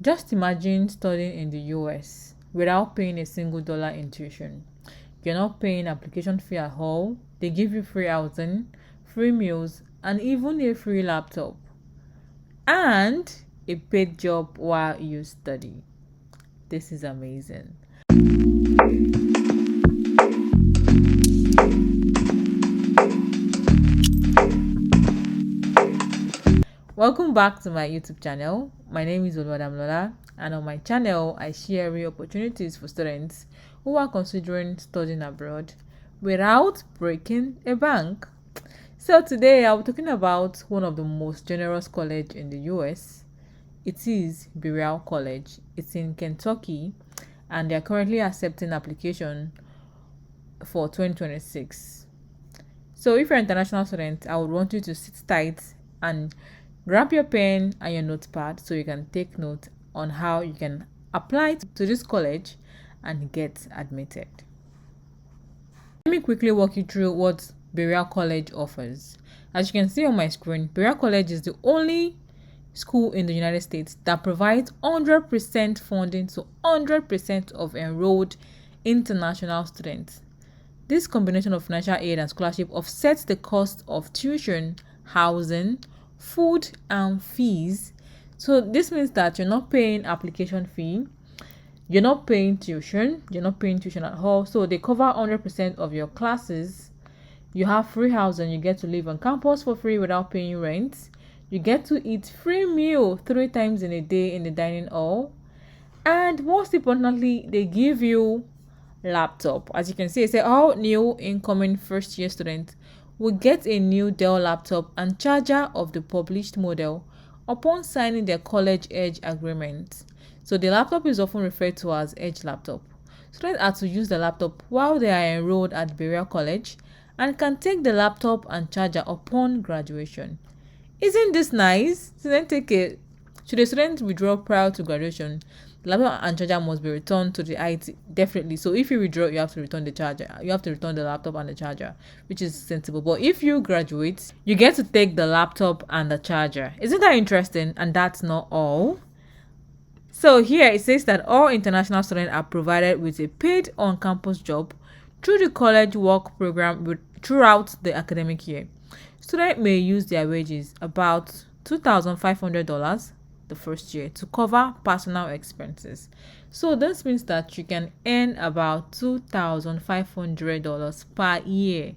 Just imagine studying in the US without paying a single dollar in tuition. You're not paying application fee at all. They give you free housing, free meals, and even a free laptop. And a paid job while you study. This is amazing. Welcome back to my YouTube channel. My name is Lola, and on my channel I share real opportunities for students who are considering studying abroad without breaking a bank. So today I'll be talking about one of the most generous college in the US. It is Berea College. It's in Kentucky, and they're currently accepting application for 2026. So if you're an international student, I would want you to sit tight and grab your pen and your notepad so you can take note on how you can apply to this college and get admitted. Let me quickly walk you through what Berea College offers. As you can see on my screen, Berea College is the only school in the United States that provides 100% funding to 100% of enrolled international students. This combination of financial aid and scholarship offsets the cost of tuition, housing, food, and fees. So this means that you're not paying application fee, you're not paying tuition at all. So they cover 100% of your classes. You have free housing, you get to live on campus for free without paying rent. You get to eat free meal 3 times in a day in the dining hall. And most importantly, they give you laptop. As you can see, it says all new incoming first year students will get a new Dell laptop and charger of the published model upon signing their college Edge agreement. So the laptop is often referred to as Edge laptop. Students are to use the laptop while they are enrolled at Berea College and can take the laptop and charger upon graduation. Isn't this nice? Should a student withdraw prior to graduation, the laptop and charger must be returned to the IT. Definitely. So if you withdraw, you have to return the charger. You have to return the laptop and the charger, which is sensible. But if you graduate, you get to take the laptop and the charger. Isn't that interesting? And that's not all. So here it says that all international students are provided with a paid on-campus job through the college work program throughout the academic year. Students may use their wages, about $2,500 the first year, to cover personal expenses. So this means that you can earn about $2,500 per year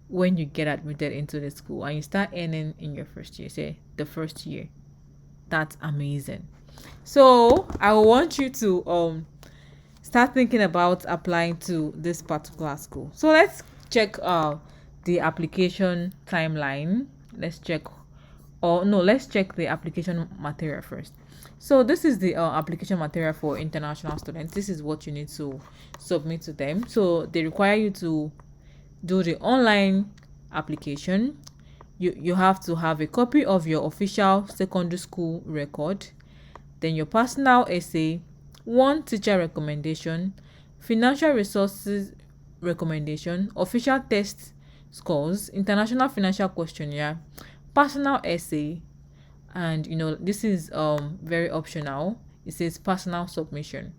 when you get admitted into the school, and you start earning in your first year, say the first year. That's amazing. So I want you to start thinking about applying to this particular school. So let's check the application timeline. Let's check the application material first. So this is the application material for international students. This is what you need to submit to them. So they require you to do the online application. You have to have a copy of your official secondary school record, then your personal essay, one teacher recommendation, financial resources recommendation, official test scores, international financial questionnaire, personal essay, and this is very optional. It says personal submission.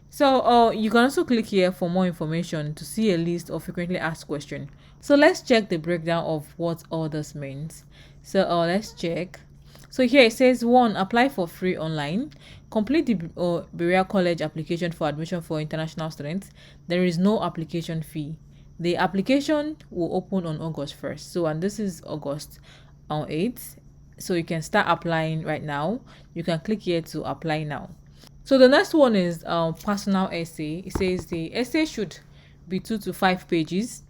So you can also click here for more information to see a list of frequently asked questions. So let's check the breakdown of what all this means. So let's check. So here it says 1, apply for free online. Complete the Berea College application for admission for international students. There is no application fee. The application will open on August 1st. So, and this is August 8th. So you can start applying right now. You can click here to apply now. So the next one is personal essay. It says the essay should be 2 to 5 pages.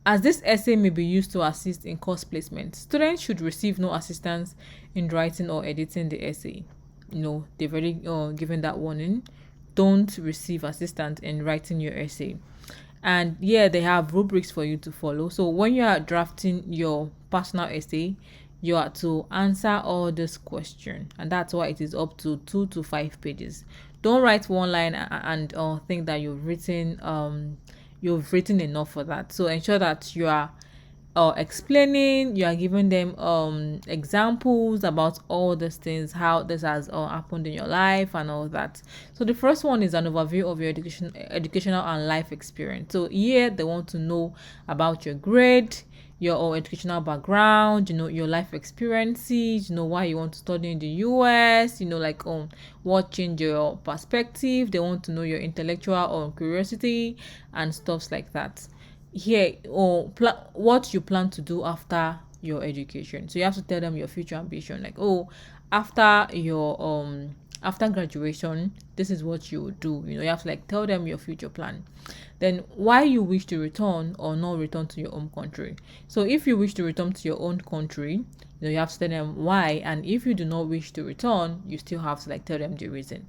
As this essay may be used to assist in course placement, students should receive no assistance in writing or editing the essay. They've already given that warning. Don't receive assistance in writing your essay. And yeah, they have rubrics for you to follow. So when you are drafting your personal essay, you are to answer all this question, and that's why it is up to 2 to 5 pages. Don't write one line and think that you've written enough for that. So ensure that you are explaining, you are giving them examples about all these things, how this has happened in your life and all that. So the first one is an overview of your educational and life experience. So here they want to know about your grade, your educational background, your life experiences, why you want to study in the US, like what changed your perspective. They want to know your intellectual curiosity and stuffs like that. Here, what you plan to do after your education. So you have to tell them your future ambition, like, after your after graduation, this is what you will do. You have to like tell them your future plan. Then why you wish to return or not return to your home country. So if you wish to return to your own country, you have to tell them why. And if you do not wish to return, you still have to like tell them the reason.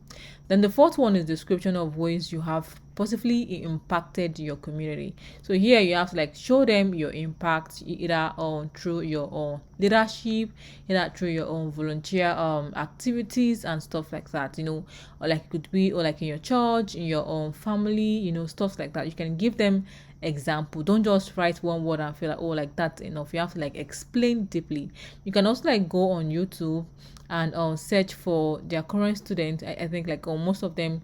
Then the fourth one is description of ways you have positively impacted your community. So here you have to like show them your impact, either through your own leadership, either through your own volunteer activities and stuff like that, or like it could be, or like in your church, in your own family, stuff like that. You can give them example. Don't just write one word and feel like, like that's enough. You have to like explain deeply. You can also like go on YouTube and search for their current students. I think like most of them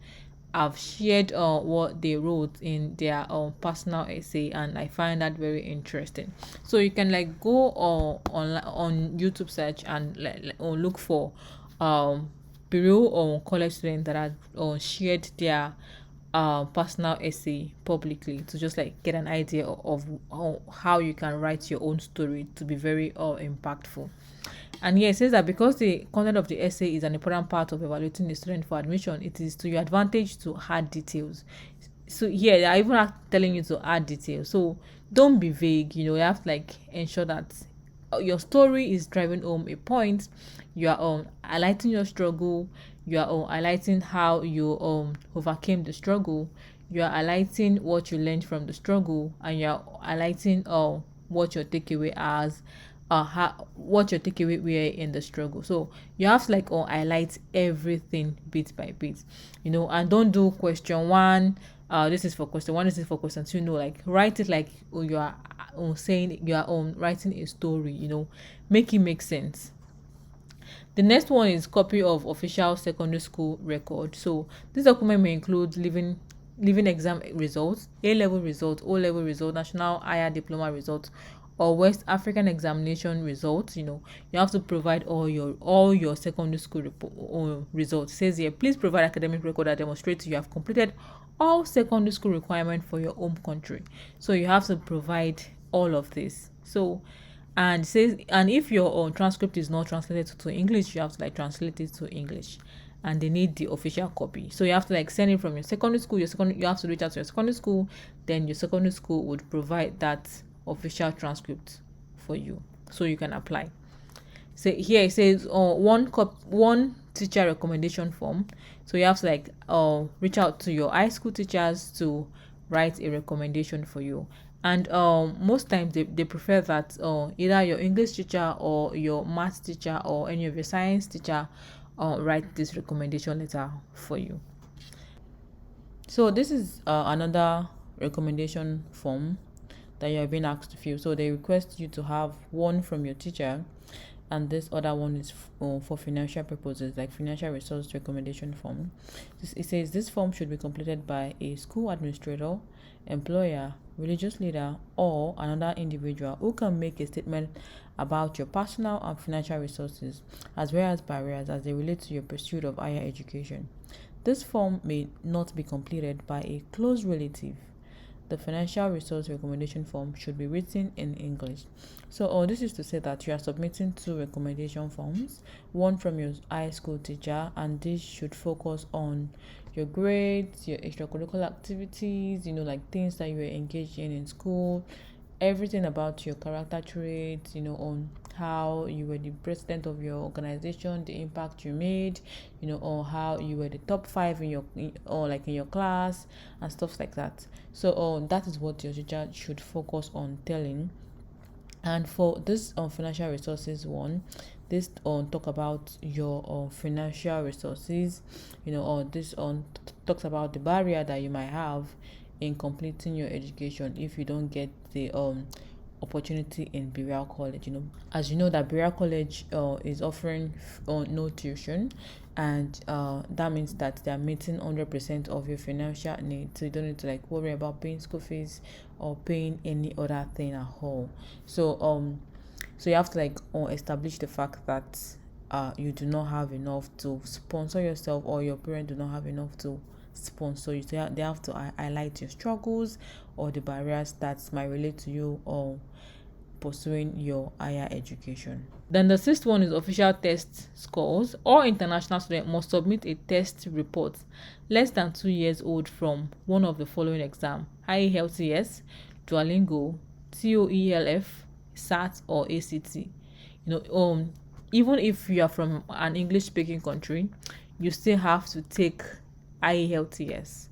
have shared what they wrote in their personal essay, and I find that very interesting. So you can like go on YouTube search and or look for Berea or college students that have shared their personal essay publicly, to just like get an idea of how you can write your own story to be very impactful. And here it says that because the content of the essay is an important part of evaluating the student for admission, it is to your advantage to add details. So here they are even telling you to add details. So don't be vague. You have to like ensure that your story is driving home a point. You are highlighting your struggle. You are highlighting how you overcame the struggle. You are highlighting what you learned from the struggle, and you are highlighting what your takeaway as what your takeaway were in the struggle. So you have to like highlight everything bit by bit, and don't do question one. This is for question one. This is for question two. Like write it like you are saying you are writing a story. Make it make sense. The next one is copy of official secondary school record. So this document may include living exam results, A-level results, O-level results, national higher diploma results, or West African examination results. You have to provide all your secondary school results. It says here, please provide academic record that demonstrates you have completed all secondary school requirements for your home country. So you have to provide all of this. So, and it says, and if your transcript is not translated to English, you have to like translate it to English, and they need the official copy. So you have to like send it from your secondary school. You have to reach out to your secondary school. Then your secondary school would provide that official transcript for you, so you can apply. So here it says one teacher recommendation form. So you have to like reach out to your high school teachers to write a recommendation for you. And most times they prefer that either your English teacher or your math teacher or any of your science teacher write this recommendation letter for you. So this is another recommendation form that you are being asked to fill. So they request you to have one from your teacher, and this other one is for financial purposes, like financial resource recommendation form. It says this form should be completed by a school administrator, employer, religious leader, or another individual who can make a statement about your personal and financial resources, as well as barriers as they relate to your pursuit of higher education. This form may not be completed by a close relative. The financial resource recommendation form should be written in English. So this is to say that you are submitting 2 recommendation forms, one from your high school teacher, and this should focus on your grades, your extracurricular activities, like things that you were engaged in school, everything about your character traits, on how you were the president of your organization, the impact you made, or how you were the top 5 in your class and stuff like that. So that is what your teacher should focus on telling. And for this financial resources one, this talk about your financial resources, or this talks about the barrier that you might have in completing your education if you don't get the opportunity in Berea College. As you know that Berea College is offering no tuition, and that means that they are meeting 100% of your financial needs, so you don't need to like worry about paying school fees or paying any other thing at all. So you have to like establish the fact that you do not have enough to sponsor yourself, or your parents do not have enough to sponsor you. So they have to highlight your struggles or the barriers that might relate to you or pursuing your higher education. Then the sixth one is official test scores. All international students must submit a test report less than 2 years old from one of the following exam: IELTS, Duolingo, TOEFL, SAT, or ACT. Even if you are from an English speaking country, you still have to take IELTS.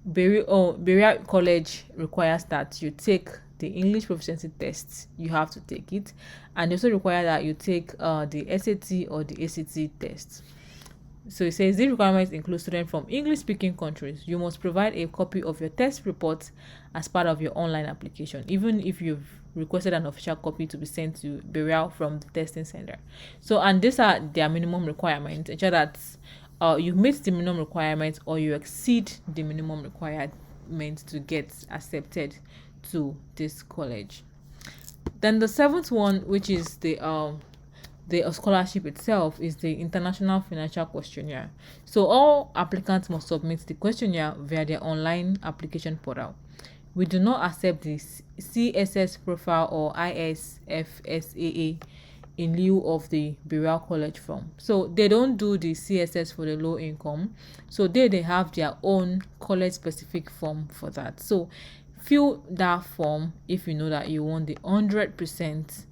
Berea College requires that you take the English proficiency test. You have to take it, and they also require that you take the SAT or the ACT test. So it says these requirements include students from English speaking countries. You must provide a copy of your test report as part of your online application, even if you've requested an official copy to be sent to Berea from the testing center. So, and these are their minimum requirements. Ensure that you meet the minimum requirements or you exceed the minimum requirement to get accepted to this college. Then the seventh one, which is the scholarship itself, is the International Financial Questionnaire. So all applicants must submit the questionnaire via their online application portal. We do not accept the CSS profile or ISFSAA in lieu of the Berea College form. So they don't do the CSS for the low income. So they have their own college specific form for that. So fill that form if you know that you want the 100%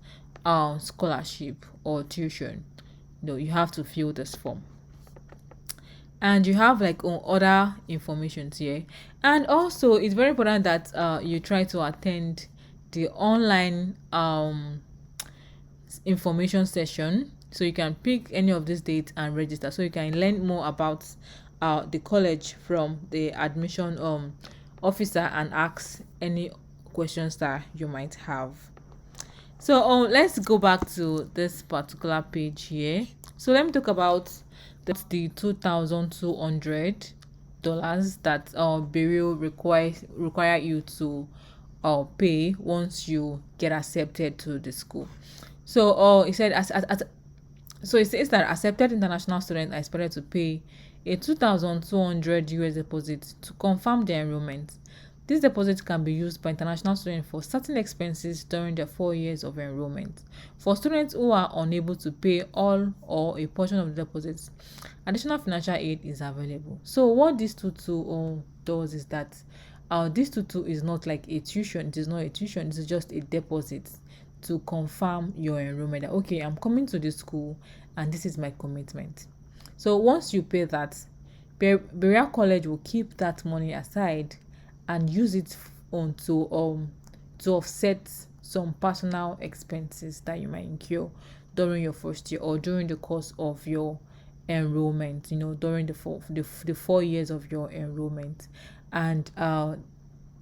scholarship or tuition. You have to fill this form. And you have like other information here. And also it's very important that you try to attend the online information session, so you can pick any of these dates and register, so you can learn more about the college from the admission officer and ask any questions that you might have. So let's go back to this particular page here. So let me talk about the $2,200 that Berea require you to pay once you get accepted to the school. So it said so it says that accepted international students are expected to pay a $2,200 deposit to confirm their enrollment. This deposit can be used by international students for certain expenses during their 4 years of enrollment. For students who are unable to pay all or a portion of the deposits, additional financial aid is available. So what this tutu does is that this tutu is not like a tuition. It is not a tuition. This is just a deposit to confirm your enrollment. That, okay, I'm coming to this school and this is my commitment. So once you pay that, Berea College will keep that money aside and use it to offset some personal expenses that you might incur during your first year or during the course of your enrollment, during the 4 years of your enrollment. And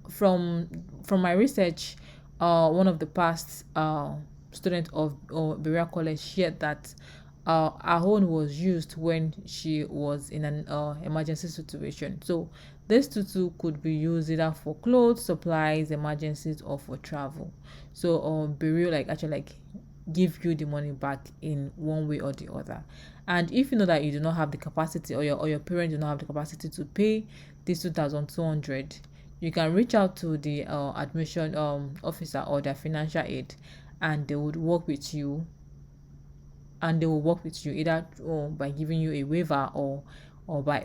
from my research, one of the past students of Berea College shared that her own was used when she was in an emergency situation. So this tutu could be used either for clothes, supplies, emergencies, or for travel. So Berea actually give you the money back in one way or the other. And if you know that you do not have the capacity, or your parents do not have the capacity to pay this 2,200, you can reach out to the admission officer or their financial aid, and they would work with you. And they will work with you either by giving you a waiver or by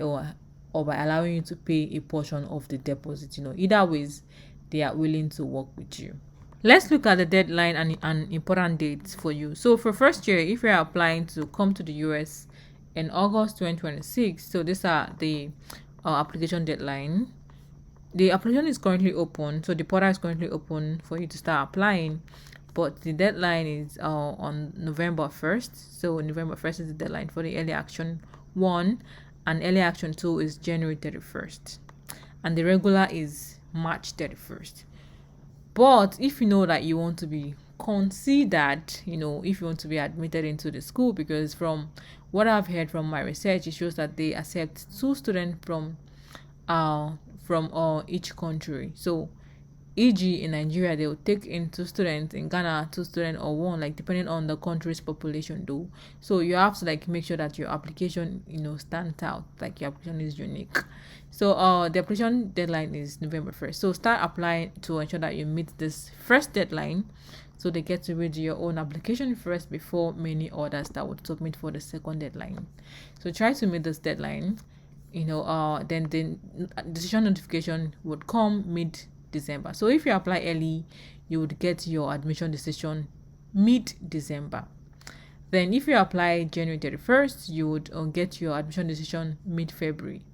allowing you to pay a portion of the deposit. Either ways, they are willing to work with you. Let's look at the deadline and important dates for you. So for first year, if you're applying to come to the US in August 2026, so these are the application deadline. The application is currently open, so the portal is currently open for you to start applying, but the deadline is on November 1st. So November 1st is the deadline for the early action 1, and early action 2 is January 31st, and the regular is March 31st. But if you know that you want to be considered, if you want to be admitted into the school, because from what I've heard from my research, it shows that they accept 2 students from each country. So e.g. in Nigeria, they will take in 2 students, in Ghana 2 students, or one, like depending on the country's population though. So you have to like make sure that your application stands out, like your application is unique. So the application deadline is November 1st. So start applying to ensure that you meet this first deadline, so they get to read your own application first before many others that would submit for the second deadline. So try to meet this deadline. Then the decision notification would come mid-December. So if you apply early, you would get your admission decision mid-December. Then if you apply January 31st, you would get your admission decision mid-February.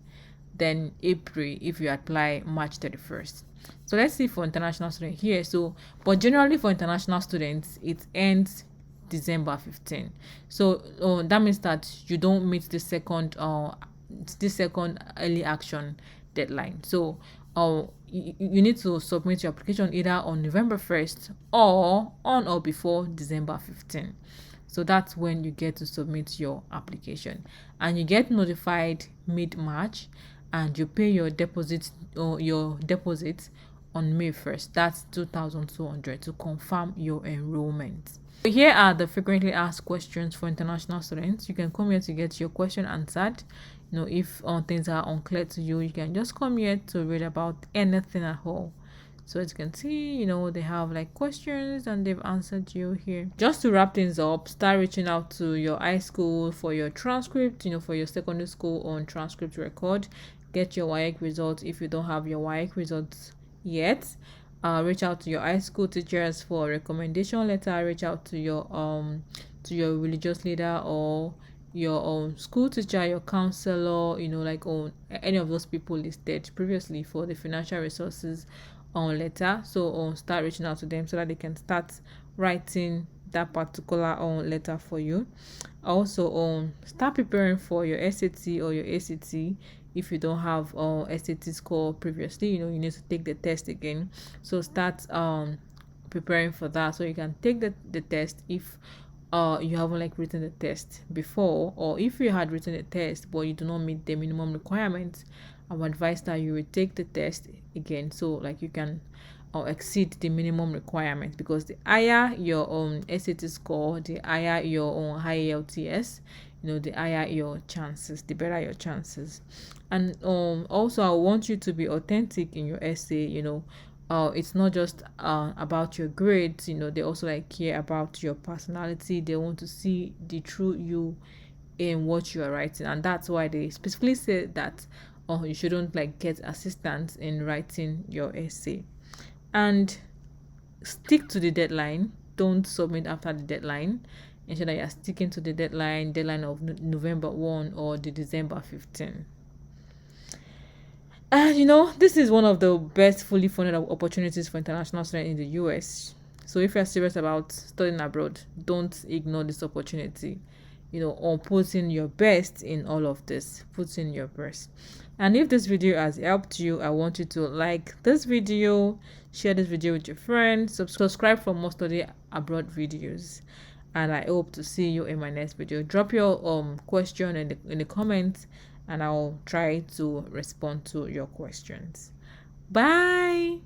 Then April if you apply March 31st. So let's see for international students here. So, but generally for international students, it ends December 15. So that means that you don't meet the second early action deadline. So you need to submit your application either on November 1st or on or before December 15. So that's when you get to submit your application, and you get notified mid-March, and you pay your deposit on May 1st. That's 2,200 to confirm your enrollment. So here are the frequently asked questions for international students. You can come here to get your question answered. If things are unclear to you, you can just come here to read about anything at all. So as you can see, they have like questions and they've answered you here. Just to wrap things up, start reaching out to your high school for your transcript, for your secondary school on transcript record. Get your WAEC results if you don't have your WAEC results yet. Reach out to your high school teachers for a recommendation letter. Reach out to your religious leader or your school teacher, your counselor, like any of those people listed previously for the financial resources letter. So start reaching out to them so that they can start writing that particular letter for you. Also start preparing for your SAT or your ACT. If you don't have SAT score previously, you need to take the test again. So start preparing for that so you can take the test if you haven't like written the test before, or if you had written the test but you do not meet the minimum requirements. I would advise that you retake the test again, so like you can exceed the minimum requirement, because the higher your SAT score, the higher your IELTS, the higher your chances, the better your chances. And also I want you to be authentic in your essay. It's not just about your grades. They also like care about your personality. They want to see the true you in what you are writing, and that's why they specifically say that you shouldn't like get assistance in writing your essay. And stick to the deadline. Don't submit after the deadline. Ensure that you're sticking to the deadline of November 1 or the December 15. And this is one of the best fully funded opportunities for international students in the US. So if you're serious about studying abroad, don't ignore this opportunity. Or put in your best in all of this. Put in your best. And if this video has helped you, I want you to like this video, share this video with your friends, subscribe for more study abroad videos. And I hope to see you in my next video. Drop your question in the comments, and I'll try to respond to your questions. Bye.